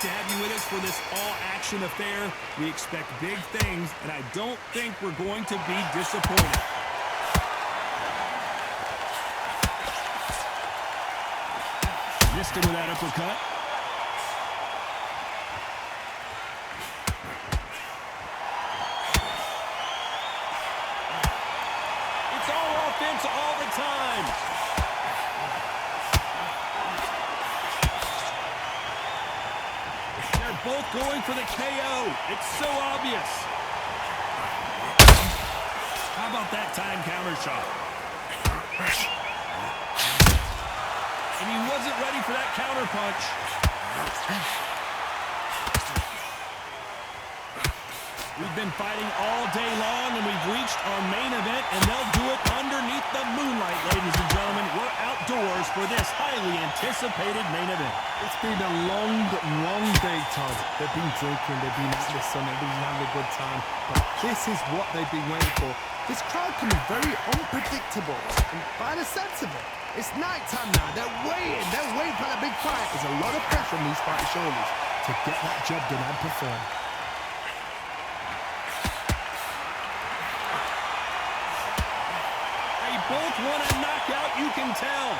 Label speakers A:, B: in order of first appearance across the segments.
A: to have you with us for this all-action affair. We expect big things, and I don't think we're going to be disappointed. Missed him with that uppercut. It's all offense all the time. They're both going for the KO. It's so obvious. How about that time counter shot? And he wasn't ready for that counter punch. We've been fighting all day long, and we've reached our main event, and they'll do it underneath the moonlight, ladies and gentlemen. We're outdoors for this highly anticipated main event.
B: It's been a long, long day, Todd. They've been drinking, they've been out in the sun, they've been having a good time. But this is what they've been waiting for. This crowd can be very unpredictable, and by the sense of it, it's night time now. They're waiting for that big fight. There's a lot of pressure on these fighters' shoulders to get that job done and perform.
A: They both want a knockout, you can tell.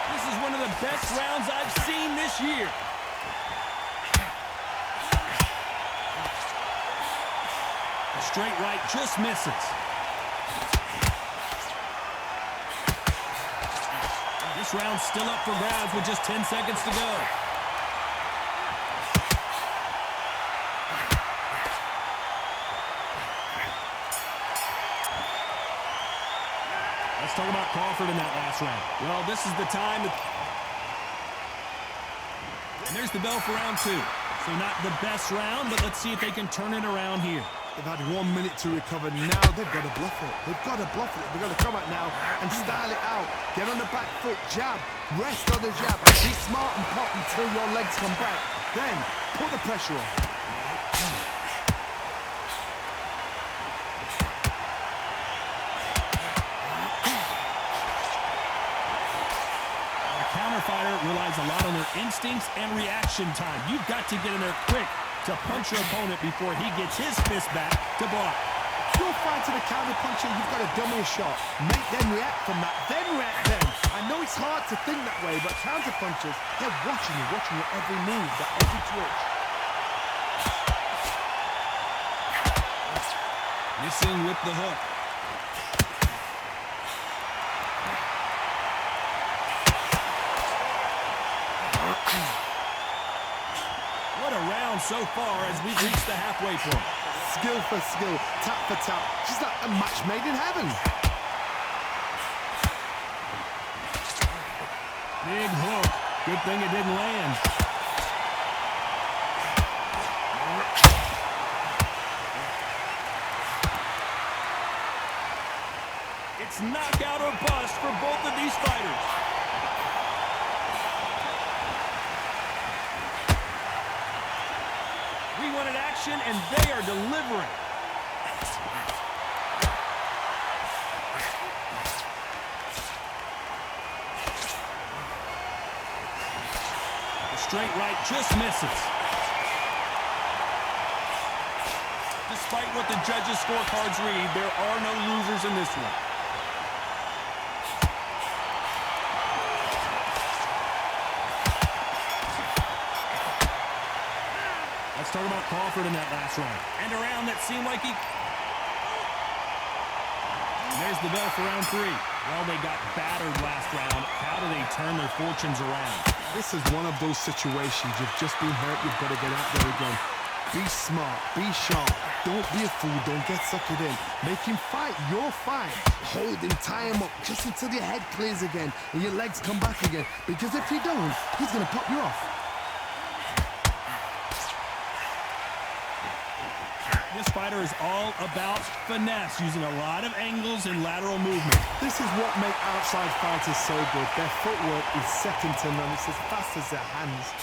A: This is one of the best rounds I've seen this year. Straight right just misses. This round's still up for grabs with just 10 seconds to go. Let's talk about Crawford in that last round. Well, this is the time. And there's the bell for round two. So not the best round, but let's see if they can turn it around here.
B: They've had 1 minute to recover. Now they've got to bluff it. They've got to bluff it. They've got to come out now and style it out. Get on the back foot, jab, rest on the jab. Be smart and pop until your legs come back. Then put the pressure on.
A: A counter fighter relies a lot on their instincts and reaction time. You've got to get in there quick to punch your opponent before he gets his fist back to block.
B: If you're fighting a counter puncher, you've got to dummy a shot. Make them react from that, then react then. I know it's hard to think that way, but counter punchers, they're watching your every move, that every twitch.
A: Missing with the hook. What a round so far as we've reached the halfway point.
B: Skill for skill, tap for tap. Just like a match made in heaven.
A: Big hook. Good thing it didn't land. It's knockout or bust for both of these fighters. We wanted action, and they are delivering. The straight right just misses. Despite what the judges' scorecards read, there are no losers in this one. Let's talk about Crawford in that last round. And a round that seemed like he... And there's the bell for round three. Well, they got battered last round. How do they turn their fortunes around?
B: This is one of those situations. You've just been hurt. You've got to get out there again. Be smart. Be sharp. Don't be a fool. Don't get sucked in. Make him fight your fight. Hold him. Tie him up just until your head clears again and your legs come back again. Because if you don't, he's going to pop you off.
A: This fighter is all about finesse, using a lot of angles and lateral movement.
B: This is what makes outside fighters so good. Their footwork is second to none. It's as fast as their hands.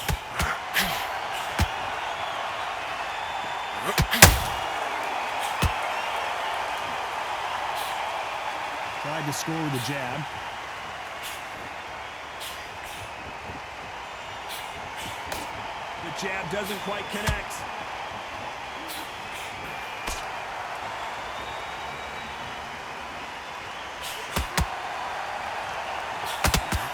A: Tried to score with a jab. The jab doesn't quite connect.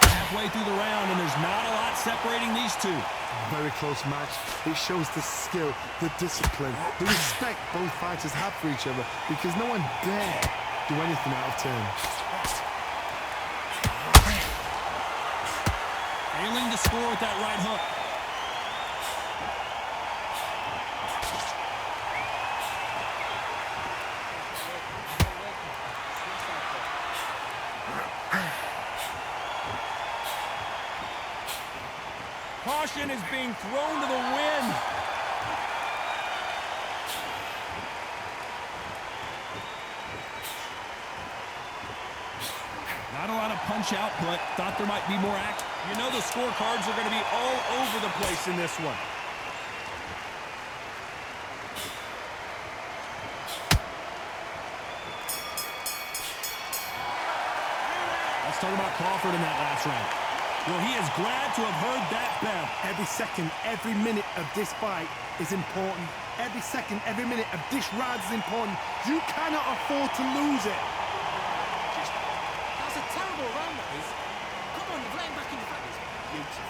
A: Halfway through the round, and there's not a lot separating these two.
B: Very close match. It shows the skill, the discipline, the respect both fighters have for each other, because no one dare do anything out of turn.
A: Failing to score with that right hook. Caution is being thrown to the wind. Not a lot of punch output. Thought there might be more action. You know the scorecards are going to be all over the place in this one. Let's talk about Crawford in that last round. Well, he is glad to have heard that bell.
B: Every second, every minute of this fight is important. Every second, every minute of this round is important. You cannot afford to lose it.
C: That's a terrible round, that is. Come on, you've let him back in the fight. Beautiful.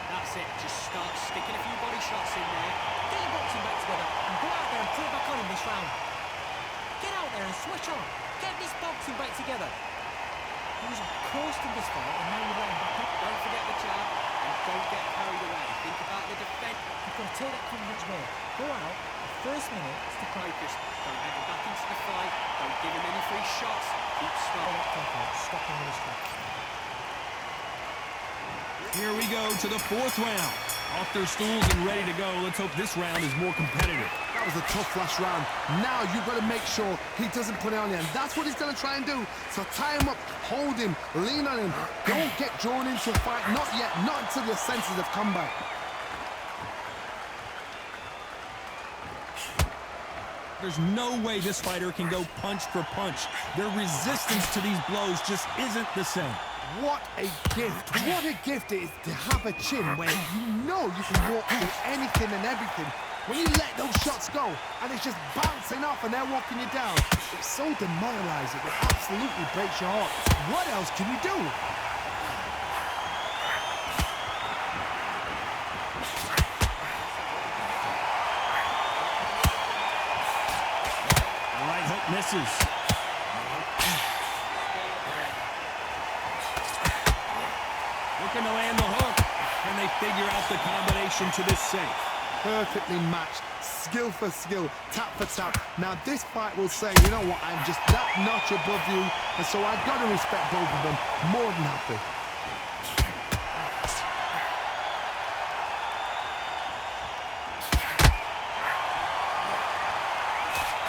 C: That's it. Just start sticking a few body shots in there. Get your boxing back together and go out there and put it back on in this round. Get out there and switch on. Get this boxing back together. He was coasting this fight, and now you're letting back up. Don't forget the jab, and don't get carried away. Think about the defense. You've got to take that confidence away. Go out, the first minute is to focus. Don't let him back into the fight. Don't give him any free shots. Keep slow. Stop him in his tracks.
A: Here we go to the fourth round. Off their stools and ready to go. Let's hope this round is more competitive.
B: That was a tough last round. Now you've got to make sure he doesn't put it on you, and that's what he's going to try and do. So tie him up, hold him, lean on him. Don't get drawn into a fight. Not yet. Not until your senses have come back.
A: There's no way this fighter can go punch for punch. Their resistance to these blows just isn't the same.
B: What a gift. What a gift it is to have a chin where you know you can walk through anything and everything. When you let those shots go and it's just bouncing off and they're walking you down, it's so demoralizing. It absolutely breaks your heart. What else can you do?
A: The right hook misses. Looking to land the hook. Can they figure out the combination to this safe?
B: Perfectly matched, skill for skill, tap for tap. Now this fight will say, you know what, I'm just that notch above you, and so I've got to respect both of them more than happy.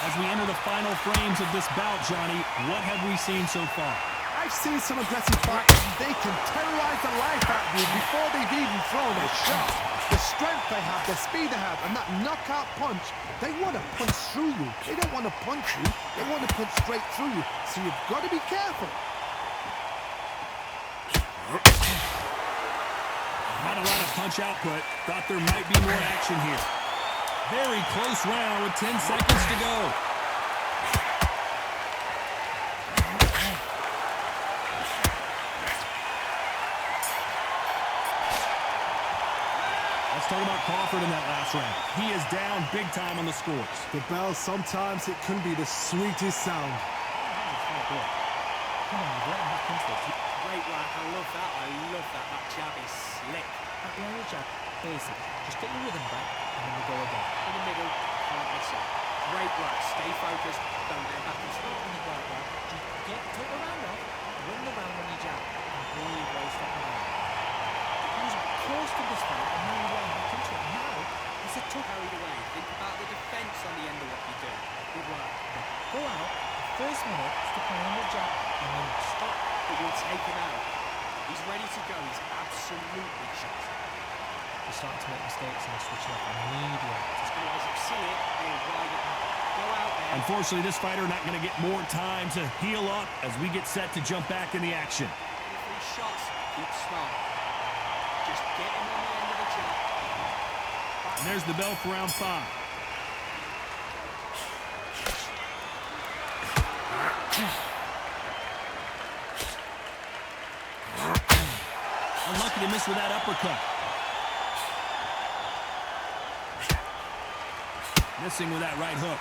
A: As we enter the final frames of this bout, Johnny, what have we seen so far?
B: I've seen some aggressive fighters. They can terrorize the life out of you before they've even thrown a shot. The strength they have, the speed they have, and that knockout punch, they want to punch through you. They don't want to punch you. They want to punch straight through you. So you've got to be careful.
A: Not a lot of punch output. Thought there might be more action here. Very close round with 10 seconds to go. Let's talk about Crawford in that last round. He is down big time on the scores.
B: The bell, sometimes it can be the sweetest sound.
C: Come on, you've let him back into it.
D: Great work, I love that. That jab is slick.
C: At the end of the jab, basic. Just get your rhythm back, and then we go again.
D: In the middle, can't miss it. Great work, stay focused, don't get back into it.
C: On the right back, just take the round off, win the round on your jab, and breathe while you step around. He was close to this fight, and now you're letting him back into it. Now, it's a tough.
D: Carried away. Think about the defense on the end of what you do. Good work.
C: Go out, first minute, stick on the jab, and then stop.
D: But you'll take him out. He's ready to go. He's absolutely shot.
C: They're starting to make mistakes and they're switching off immediately.
D: Just guys that see it, they'll ride it out. Go out there.
A: Unfortunately, this fighter not going to get more time to heal up as we get set to jump back in the action.
D: Every shots, keep smart. Just get him on the end of the jab.
A: And there's the bell for round 5. Unlucky to miss with that uppercut. Missing with that right hook.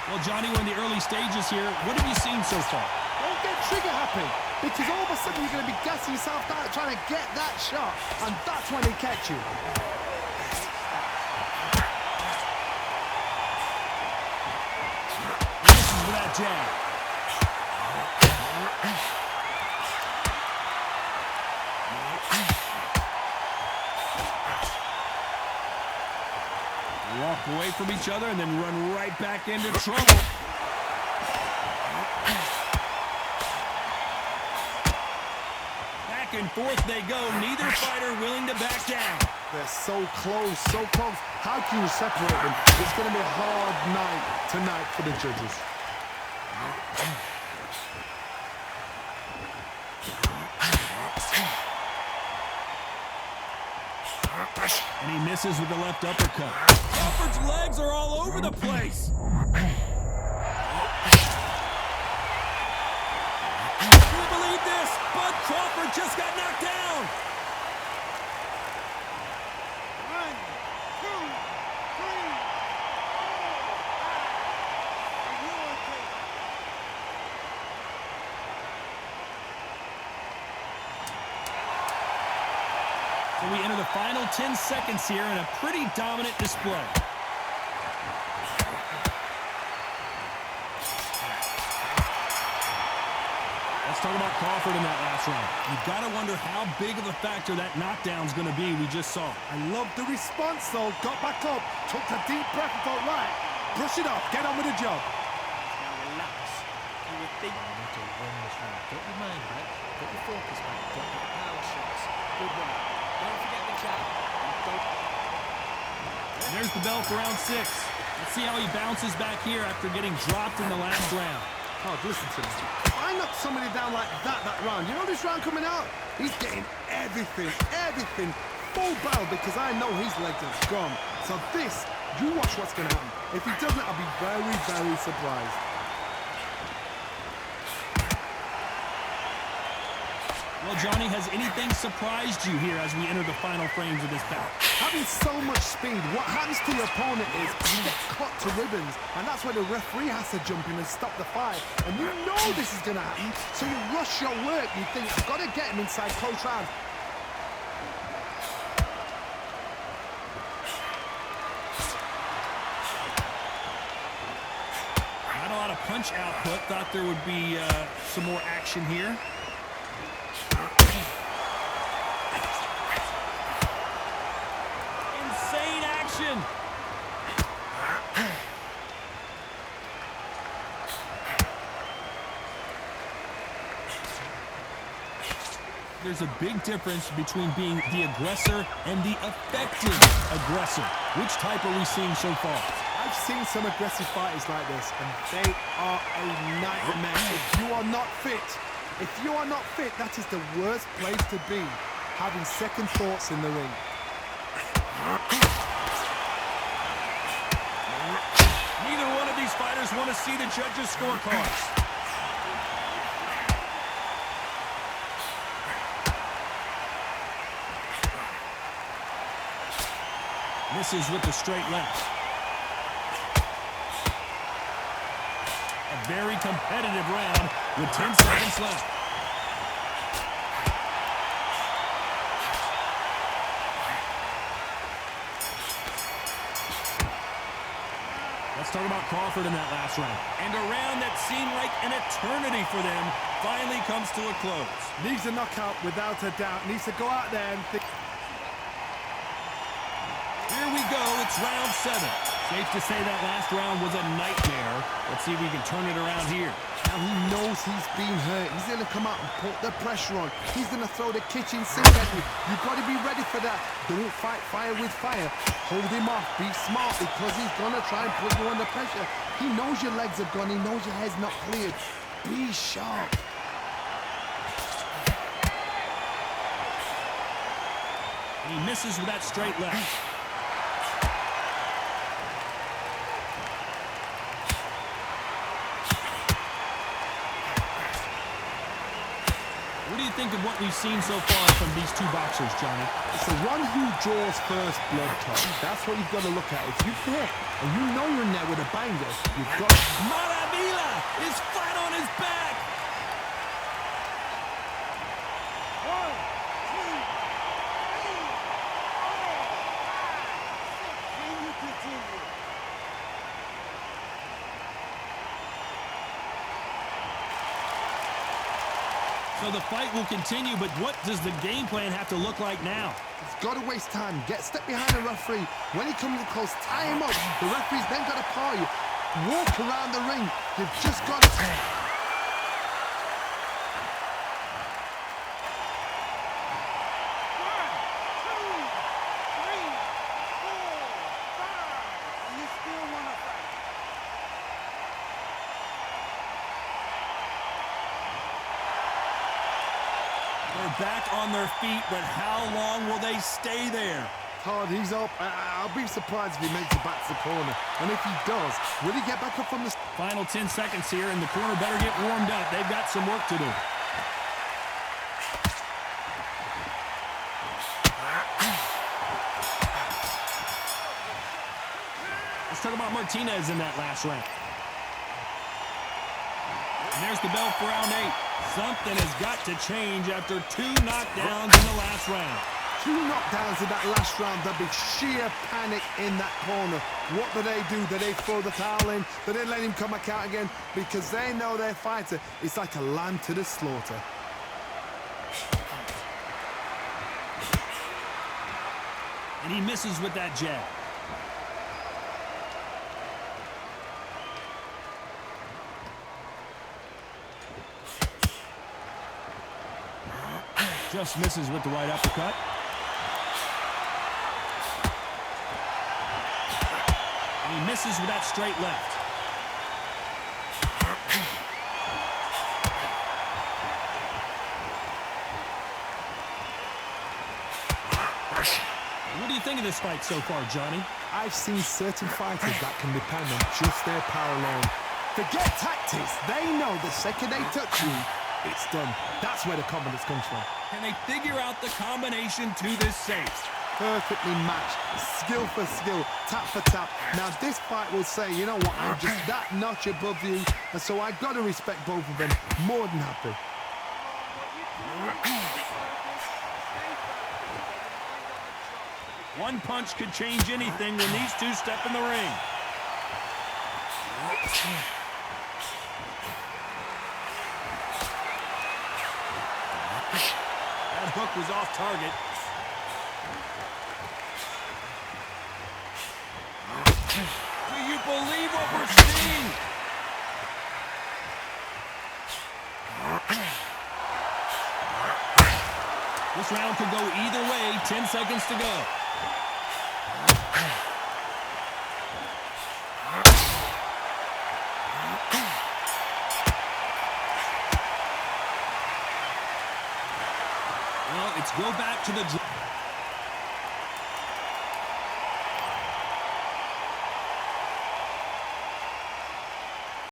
A: Well, Johnny, we're in the early stages here. What have you seen so far?
B: Don't get trigger happy, because all of a sudden you're going to be gassing yourself out trying to get that shot, and that's when they catch you.
A: Misses with that jab. Walk away from each other and then run right back into trouble. Back and forth they go. Neither fighter willing to back down.
B: They're so close, so close. How can you separate them? It's going to be a hard night tonight for the judges.
A: And he misses with the left uppercut. Crawford's legs are all over the place. Can you believe this? But Crawford just got knocked down.
B: 1, 2, 3, 4, 5.
A: So we enter the final 10 seconds here in a pretty dominant display. Let's talk about Crawford in that last round. You've got to wonder how big of a factor that knockdown's going to be we just saw.
B: I love the response, though. Got back up, took a deep breath and thought, right, brush it off, get on with the job.
D: Now relax. You would think
C: You need to win this round. Get your mind back, get your focus back, don't get the power shots.
D: good work. Don't forget the jab. And don't...
A: There's the bell for round 6. Let's see how he bounces back here after getting dropped in the last round.
B: Oh, listen to me. If I knock somebody down like that round, you know this round coming out? He's getting everything, full barrel, because I know his legs are gone. So this, you watch what's going to happen. If he doesn't, I'll be very, very surprised.
A: Well, Johnny, has anything surprised you here as we enter the final frames of this bout?
B: Having so much speed, what happens to your opponent is you get cut to ribbons, and that's where the referee has to jump in and stop the fight. And you know this is going to happen, so you rush your work. You think, I've got to get him inside close rounds.
A: Not a lot of punch output. Thought there would be some more action here. Insane action. There's a big difference between being the aggressor and the effective aggressor. Which type are we seeing so far?
B: I've seen some aggressive fighters like this, and they are a nightmare. If you are not fit, that is the worst place to be, having second thoughts in the ring.
A: Neither one of these fighters want to see the judges' scorecards. Misses with the straight left. A very competitive round with 10 seconds left. Let's talk about Crawford in that last round. And a round that seemed like an eternity for them finally comes to a close.
B: Needs a knockout without a doubt. Needs to go out there and think.
A: Here we go. It's round 7. Safe to say that last round was a nightmare. Let's see if we can turn it around here.
B: Now he knows he's been hurt. He's going to come out and put the pressure on. He's going to throw the kitchen sink at you. You've got to be ready for that. Don't fight fire with fire. Hold him off. Be smart because he's going to try and put you under pressure. He knows your legs have gone. He knows your head's not cleared. Be sharp.
A: He misses with that straight left. What do you think of what we've seen so far from these two boxers, Johnny?
B: It's the one who draws first blood, Tom. That's what you've got to look at. If you hit and you know you're in there with a banger, you've got...
A: Maravilla is flat on his back.
E: 1, 2, 3, 4, 5, 6. Can you continue?
A: So the fight will continue, but what does the game plan have to look like now?
B: He's got to waste time. Get step behind the referee. When he comes close, tie him up. The referee's then got to paw you. Walk around the ring. You've just got to... 1, 2, 3, 4, 5. You still want to fight?
A: They're back on their feet, but how long will they stay there?
B: Todd, he's up. I'll be surprised if he makes it back to the corner. And if he does, will he get back up from the...
A: Final 10 seconds here, and the corner better get warmed up. They've got some work to do. Let's talk about Martinez in that last round. And there's the bell for round 8. Something has got to change after 2 knockdowns in the last round.
B: 2 knockdowns in that last round. There'll be sheer panic in that corner. What do? Do they throw the towel in? Do they let him come back out again? Because they know their fighter is like a lamb to the slaughter.
A: And he misses with that jab. Just misses with the right uppercut. And he misses with that straight left. What do you think of this fight so far, Johnny?
B: I've seen certain fighters that can depend on just their power alone. Forget tactics. They know the second they touch you, it's done. That's where the confidence comes from.
A: Can they figure out the combination to this safe?
B: Perfectly matched, skill for skill, tap for tap. Now this fight will say, you know what, I'm just that notch above you, and so I've got to respect both of them. More than happy.
A: One punch could change anything when these two step in the ring. That hook was off target. Do you believe what we're seeing? This round could go either way. 10 seconds to go. Well, it's go back to the...